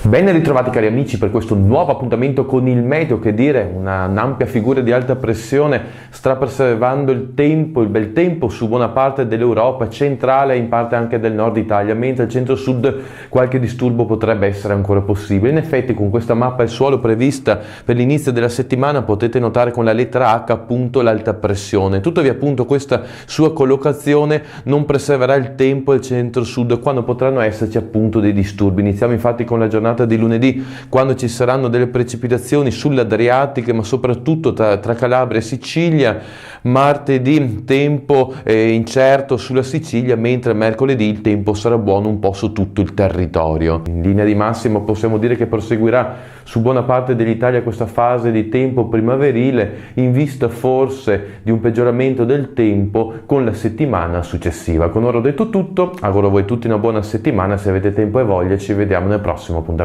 Ben ritrovati cari amici per questo nuovo appuntamento con il meteo, che dire, un'ampia figura di alta pressione sta preservando il bel tempo su buona parte dell'Europa centrale e in parte anche del nord Italia, mentre al centro-sud qualche disturbo potrebbe essere ancora possibile. In effetti con questa mappa del suolo prevista per l'inizio della settimana potete notare con la lettera H appunto l'alta pressione. Tuttavia appunto questa sua collocazione non preserverà il tempo al centro-sud quando potranno esserci appunto dei disturbi. Iniziamo infatti con la giornata di lunedì, quando ci saranno delle precipitazioni sulle Adriatiche, ma soprattutto tra Calabria e Sicilia. Martedì tempo incerto sulla Sicilia, mentre mercoledì il tempo sarà buono un po' su tutto il territorio. In linea di massima possiamo dire che proseguirà su buona parte dell'Italia questa fase di tempo primaverile, in vista forse di un peggioramento del tempo con la settimana successiva. Con ora ho detto tutto, auguro a voi tutti una buona settimana, se avete tempo e voglia ci vediamo nel prossimo appuntamento.